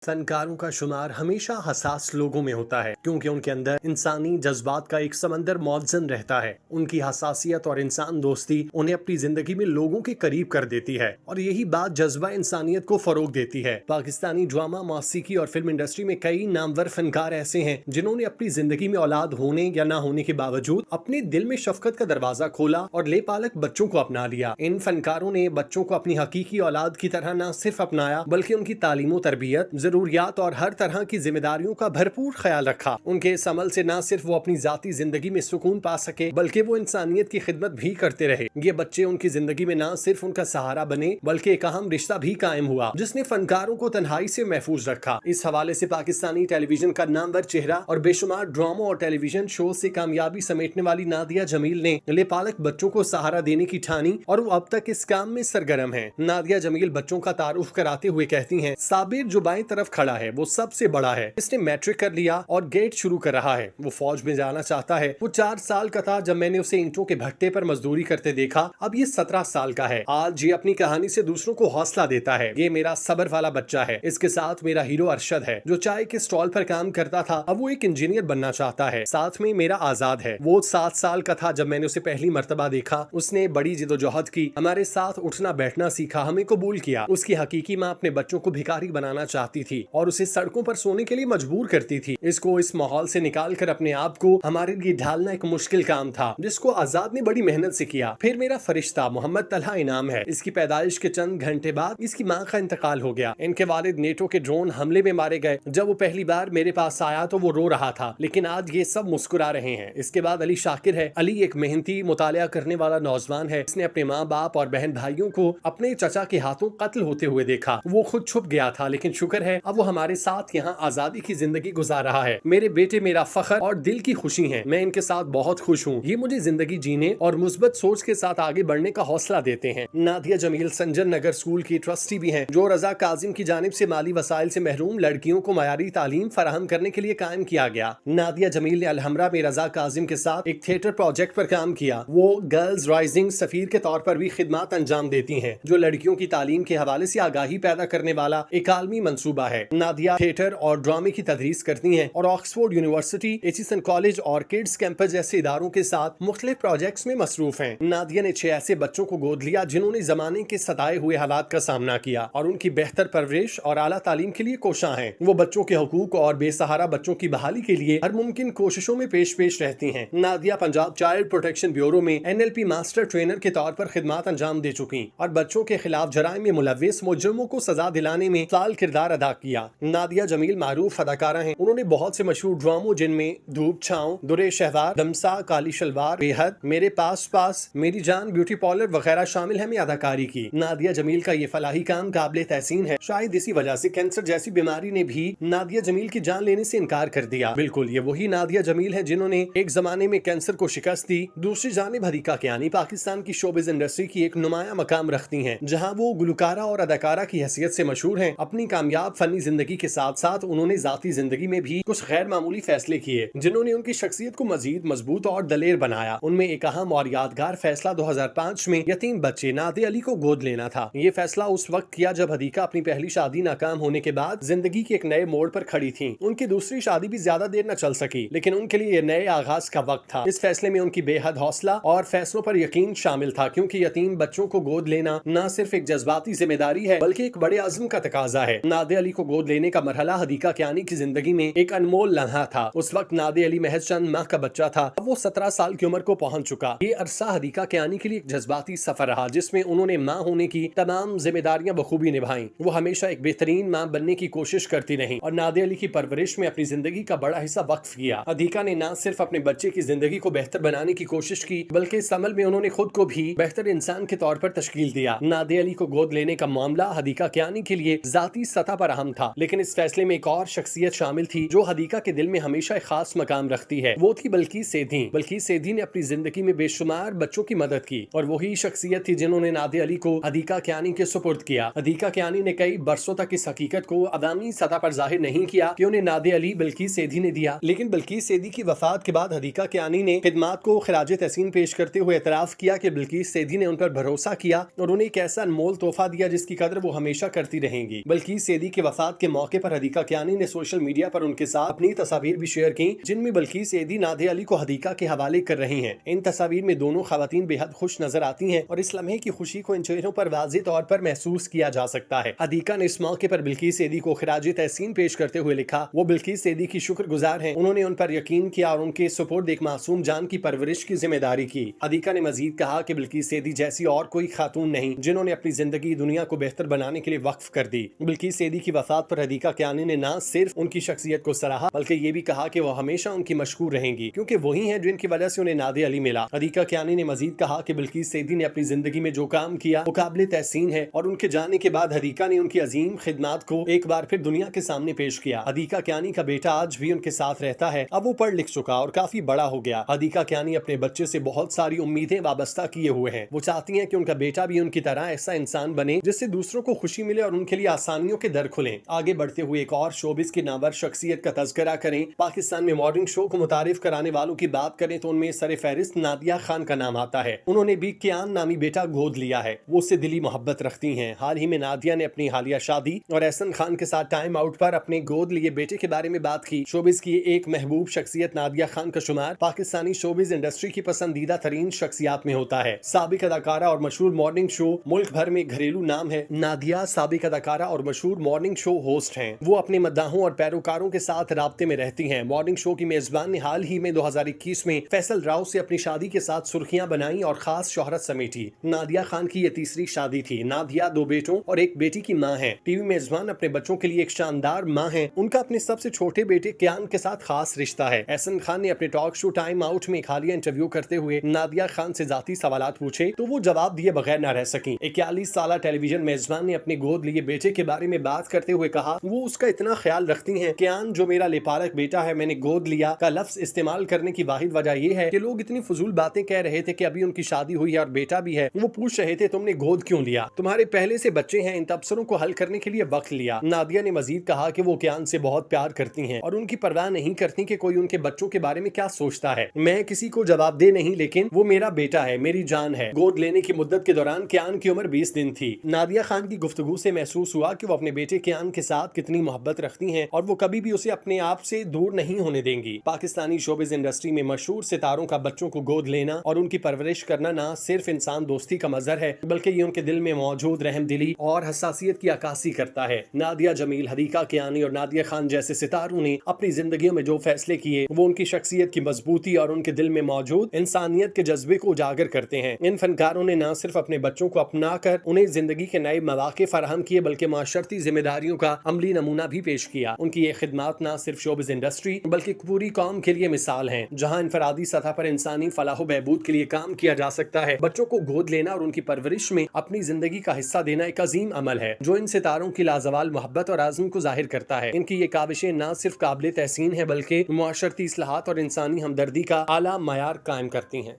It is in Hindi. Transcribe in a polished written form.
फनकारों का शुमार हमेशा हसास लोगों में होता है क्योंकि उनके अंदर इंसानी जज्बात का एक समंदर मौजूद रहता है। उनकी हसासियत और इंसान दोस्ती उन्हें अपनी जिंदगी में लोगों के करीब कर देती है और यही बात जज्बा इंसानियत को फरोग देती है। पाकिस्तानी ड्रामा, मौसीकी और फिल्म इंडस्ट्री में कई नामवर फनकार ऐसे हैं जिन्होंने अपनी जिंदगी में औलाद होने या ना होने के बावजूद अपने दिल में शफकत का दरवाजा खोला और लेपालक बच्चों को अपना लिया। इन फनकारों ने बच्चों को अपनी हकीकी औलाद की तरह न सिर्फ अपनाया बल्कि उनकी तालीम और तरबियत, जरूरियात और हर तरह की जिम्मेदारियों का भरपूर ख्याल रखा। उनके इस अमल से न सिर्फ वो अपनी जाती जिंदगी में सुकून पा सके बल्कि वो इंसानियत की खिदमत भी करते रहे। ये बच्चे उनकी जिंदगी में न सिर्फ उनका सहारा बने बल्कि एक अहम रिश्ता भी कायम हुआ जिसने फनकारों को तन्हाई से महफूज रखा। इस हवाले से पाकिस्तानी टेलीविजन का नामवर चेहरा और बेशुमार ड्रामा और टेलीविजन शो से कामयाबी समेटने वाली नादिया जमील ने लेपालक बच्चों को सहारा देने की ठानी और वो अब तक इस काम में सरगर्म है। नादिया जमील बच्चों का तारुफ कराते हुए कहती हैं, साबिर जो बाएं तरफ खड़ा है वो सबसे बड़ा है। इसने मैट्रिक कर लिया और गेट शुरू कर रहा है। वो फौज में जाना चाहता है। वो 4 साल का था जब मैंने उसे ईंटों के भट्टे पर मजदूरी करते देखा। अब ये 17 साल का है। आज ये अपनी कहानी से दूसरों को हौसला देता है। ये मेरा सब्र वाला बच्चा है। इसके साथ मेरा हीरो अरशद है जो चाय के स्टॉल पर काम करता था, अब वो एक इंजीनियर बनना चाहता है। साथ में मेरा आजाद है। वो 7 साल का था जब मैंने उसे पहली मर्तबा देखा। उसने बड़ी जिदोजहद की, हमारे साथ उठना बैठना सीखा, हमें कबूल किया। उसकी हकीकी माँ अपने बच्चों को भिखारी बनाना चाहती थी और उसे सड़कों पर सोने के लिए मजबूर करती थी। इसको इस माहौल से निकाल कर अपने आप को हमारे लिए ढालना एक मुश्किल काम था जिसको आजाद ने बड़ी मेहनत से किया। फिर मेरा फरिश्ता मोहम्मद तलहा इनाम है। इसकी पैदाइश के चंद घंटे बाद इसकी माँ का इंतकाल हो गया। इनके वालिद नेटो के ड्रोन हमले में मारे गए। जब वो पहली बार मेरे पास आया तो वो रो रहा था, लेकिन आज ये सब मुस्कुरा रहे हैं। इसके बाद अली शाकिर है। अली एक मेहनती, मुतालिया करने वाला नौजवान है। इसने अपने माँ बाप और बहन भाइयों को अपने चचा के हाथों कत्ल होते हुए देखा। वो खुद छुप गया था, लेकिन शुक्र है अब वो हमारे साथ यहाँ आजादी की जिंदगी गुजार रहा है। मेरे बेटे मेरा फख्र और दिल की खुशी हैं। मैं इनके साथ बहुत खुश हूँ। ये मुझे जिंदगी जीने और मुस्बत सोच के साथ आगे बढ़ने का हौसला देते हैं। नादिया जमील संजन नगर स्कूल की ट्रस्टी भी हैं जो रजा काजिम की जानिब से माली वसाइल से महरूम लड़कियों को मयारी तालीम फराहम करने के लिए कायम किया गया। नादिया जमील ने अलहमरा में रजा काजिम के साथ एक थिएटर प्रोजेक्ट पर काम किया। वो गर्ल्स राइजिंग सफीर के तौर पर भी खिदमत अंजाम देती हैं जो लड़कियों की तालीम के हवाले से आगाही पैदा करने वाला एक आलमी मंसूबा है। नादिया थिएटर और ड्रामे की तदरीस करती हैं और ऑक्सफोर्ड यूनिवर्सिटी, एचिसन कॉलेज और किड्स कैंपस जैसे इदारों के साथ मुख्तलिफ प्रोजेक्ट्स में मसरूफ हैं। नादिया ने 6 ऐसे बच्चों को गोद लिया जिन्होंने जमाने के सताए हुए हालात का सामना किया और उनकी बेहतर परवरिश और आला तालीम के लिए कोशां हैं। वो बच्चों के हकूक और बेसहारा बच्चों की बहाली के लिए हर मुमकिन कोशिशों में पेश रहती हैं। Nadia Punjab child protection bureau में NLP मास्टर ट्रेनर के तौर पर खिदमत अंजाम दे चुकी और बच्चों के खिलाफ जराइम में मुलव्विस मुजरिमों को सजा दिलाने में फाल किरदार अदा किया। नादिया जमील मारूफ अदाकारा हैं। उन्होंने बहुत से मशहूर ड्रामों जिनमें धूप छाँव, दुरे शहवार, दमसा, काली शलवार, बेहद, मेरे पास पास, मेरी जान, ब्यूटी पार्लर वगैरह शामिल है में अदाकारी की। नादिया जमील का ये फलाही काम काबिल तहसीन है। शायद इसी वजह से कैंसर जैसी बीमारी ने भी नादिया जमील की जान लेने से इनकार कर दिया। बिल्कुल ये वही नादिया जमील है जिन्होंने एक जमाने में कैंसर को शिकस्त दी। दूसरी जानिब हदीका कियानी पाकिस्तान की शोबिज इंडस्ट्री की एक नुमाया मकाम रखती हैं, जहां वो गुलकारा और अदाकारा की हैसियत से मशहूर हैं। अपनी कामयाब फनी जिंदगी के साथ साथ उन्होंने जाती जिंदगी में भी कुछ गैर मामूली फैसले किए जिन्होंने उनकी शख्सियत को मजीद मजबूत और दलेर बनाया। उनमें एक अहम और यादगार फैसला 2005 में यतीम बच्चे नादिया अली को गोद लेना था। ये फैसला उस वक्त किया जब हदीका अपनी पहली शादी नाकाम होने के बाद जिंदगी के एक नए मोड़ पर खड़ी थी। उनकी दूसरी शादी भी ज्यादा देर न चल सकी, लेकिन उनके लिए ये नए आगाज का वक्त था। इस फैसले में उनकी बेहद हौसला और फैसलों पर यकीन शामिल था, क्योंकि यतीम बच्चों को गोद लेना न सिर्फ एक जज्बाती जिम्मेदारी है बल्कि एक बड़े आज़म का तकाजा है। नादिया अली को गोद लेने का मरहला हदीका कियानी की जिंदगी में एक अनमोल लम्हा था। उस वक्त नादिया अली महज चंद माह का बच्चा था। अब वो 17 साल की उम्र को पहुंच चुका। ये अरसा हदीका कियानी के लिए एक जज्बाती सफर रहा जिसमें उन्होंने माँ होने की तमाम जिम्मेदारियां बखूबी निभाई। वो हमेशा एक बेहतरीन माँ बनने की कोशिश करती रही और नादिया अली की परवरिश में अपनी जिंदगी का बड़ा हिस्सा वक्फ किया। हदीका ने न सिर्फ अपने बच्चे की जिंदगी को बेहतर बनाने की कोशिश की बल्कि इस अमल में उन्होंने खुद को भी बेहतर इंसान के तौर पर तश्कील दिया। नादिया अली को गोद लेने का मामला हदीका कियानी के लिए जाती सतह पर अहम था, लेकिन इस फैसले में एक और शख्सियत शामिल थी जो हदीका के दिल में हमेशा एक खास मकाम रखती है। वो थी बल्कीस सेधी। बल्कीस सेधी ने अपनी जिंदगी में बेशुमार बच्चों की मदद की और वही शख्सियत थी जिन्होंने नादिया अली को हदीका कियानी के सुपुर्द किया। हदीका कियानी ने कई बरसों तक इस हकीकत को अवामी सतह पर जाहिर नहीं किया कि उन्हें नादिया अली बल्कीस सेधी ने दिया, लेकिन बल्कीस सेधी की वफात के बाद हदीका कियानी ने खिदमात को खिराज तहसीन पेश करते हुए एतराफ किया कि बल्कीस सेधी ने उन पर भरोसा किया और उन्हें एक ऐसा अनमोल तोहफा दिया जिसकी कदर वो हमेशा करती रहेंगी। बल्कीस सेधी के वफात के मौके पर हदीका कियानी ने सोशल मीडिया पर उनके साथ अपनी तस्वीर भी शेयर की, जिनमें बिल्किस सेदी नादिया अली को हदीका के हवाले कर रही हैं। इन तस्वीर में दोनों खवातीन बेहद खुश नजर आती हैं और इस लम्हे की खुशी को इन चेहरों पर वाज़ेह तौर पर महसूस किया जा सकता है। हदीका ने इस मौके पर बिल्किस सेदी को खिराज तहसीन पेश करते हुए लिखा, वो बिल्किस सेदी की शुक्रगुजार हैं, उन्होंने उन पर यकीन किया और उनके सुपुर्द एक मासूम जान की परवरिश की जिम्मेदारी की। हदीका ने मजीद कहा कि बिल्किस सेदी जैसी और कोई खातून नहीं जिन्होंने अपनी जिंदगी दुनिया को बेहतर बनाने के लिए वक्फ कर दी। बिल्किस सेदी की वफात पर हदीका कियानी ने न सिर्फ उनकी शख्सियत को सराहा बल्कि ये भी कहा कि वो हमेशा उनकी मशहूर रहेंगी, क्योंकि वही हैं जिनकी वजह से उन्हें नादिया अली मिला। हदीका कियानी ने मजीद कहा कि बिल्किस सेदी ने अपनी जिंदगी में जो काम किया वो काबिल तहसीन है और उनके जाने के बाद हदीका ने उनकी अजीम खिदमात को एक बार फिर दुनिया के सामने पेश किया। हदीका कियानी का बेटा आज भी उनके साथ रहता है। अब वो पढ़ लिख चुका और काफी बड़ा हो गया। हदीका कियानी अपने बच्चे से बहुत सारी उम्मीदें वाबस्ता किए हुए हैं। वो चाहती हैं कि उनका बेटा भी उनकी तरह ऐसा इंसान बने जिससे दूसरों को खुशी मिले और उनके लिए आसानियों के दर खुले। आगे बढ़ते हुए एक और शोबिस की नावर शख्सियत का तज़किरा करें। पाकिस्तान में मॉर्निंग शो को मुतारिफ कराने वालों की बात करें तो उनमें सर फहरिस्त नादिया खान का नाम आता है। उन्होंने भी कियान नामी बेटा गोद लिया है। वो उससे दिली मोहब्बत रखती हैं। हाल ही में नादिया ने अपनी हालिया शादी और एहसन खान के साथ टाइम आउट पर अपने गोद लिए बेटे के बारे में बात की। शोबिस की एक महबूब शख्सियत नादिया खान का शुमार पाकिस्तानी शोबिस इंडस्ट्री की पसंदीदा तरीन शख्सियात में होता है। साबिक अदाकारा और मशहूर मॉर्निंग शो मुल्क भर में घरेलू नाम है। नादिया साबिक अदाकारा और मशहूर मॉर्निंग शो होस्ट हैं। वो अपने मद्दाहों और पैरोकारों के साथ राब्ते में रहती हैं। मॉर्निंग शो की मेजबान ने हाल ही में 2021 में फैसल राव से अपनी शादी के साथ सुर्खियां बनाई और खास शोहरत समेटी। नादिया खान की ये तीसरी शादी थी। नादिया 2 बेटों और एक बेटी की मां है। टीवी मेजबान अपने बच्चों के लिए एक शानदार मां है। उनका अपने सबसे छोटे बेटे कियान के साथ खास रिश्ता है। एहसन खान ने अपने टॉक शो टाइम आउट में एक हालिया इंटरव्यू करते हुए नादिया खान से जाती सवालात पूछे तो वो जवाब दिए बगैर न रह सकी। 41 साल टेलीविजन मेजबान ने अपने गोद लिए बेटे के बारे में बात करते हुए कहा, वो उसका इतना ख्याल रखती हैं। कियान जो मेरा लेपारक बेटा है, मैंने गोद लिया का लफ्ज इस्तेमाल करने की वाहिद वजह यह है कि लोग इतनी फजूल बातें कह रहे थे कि अभी उनकी शादी हुई है और बेटा भी है। वो पूछ रहे थे तुमने गोद क्यों लिया, तुम्हारे पहले से बच्चे हैं। इन तबसरों को हल करने के लिए वक्त लिया। नादिया ने मजीद कहा कि वो कियान से बहुत प्यार करती हैं और उनकी परवाह नहीं करती कि कोई उनके बच्चों के बारे में क्या सोचता है। मैं किसी को जवाब दे नहीं, लेकिन वो मेरा बेटा है, मेरी जान है। गोद लेने की मुद्दत के दौरान कियान की उम्र 20 दिन थी। नादिया खान की गुफ्तगू से महसूस हुआ कि वो अपने बेटे कियान के साथ कितनी मोहब्बत रखती हैं और वो कभी भी उसे अपने आप से दूर नहीं होने देंगी। पाकिस्तानी शोबिज इंडस्ट्री में मशहूर सितारों का बच्चों को गोद लेना और उनकी परवरिश करना न सिर्फ इंसान दोस्ती का मजहर है बल्कि ये उनके दिल में मौजूद रहमदिली और हसासियत की अक्कासी करता है। नादिया जमील, हदीका कियानी और नादिया खान जैसे सितारों ने अपनी जिंदगियों में जो फैसले किए वो उनकी शख्सियत की मजबूती और उनके दिल में मौजूद इंसानियत के जज्बे को उजागर करते हैं। इन फनकारों ने न सिर्फ अपने बच्चों को अपना कर उन्हें जिंदगी के नए मौके फराहम किए बल्कि माशरती जिम्मेदारियों का अमली नमूना भी पेश किया। उनकी ये खिदमात न सिर्फ शोबिज इंडस्ट्री बल्कि पूरी कौम के लिए मिसाल हैं। जहां इनफरादी सतह पर इंसानी फलाह बहबूद के लिए काम किया जा सकता है, बच्चों को गोद लेना और उनकी परवरिश में अपनी जिंदगी का हिस्सा देना एक अजीम अमल है जो इन सितारों की लाजवाल मोहब्बत और आज़म को जाहिर करता है। इनकी ये काविशें न सिर्फ काबिल तहसीन है बल्कि मुआशरती इस्लाहात और इंसानी हमदर्दी का आला मयार कायम करती हैं।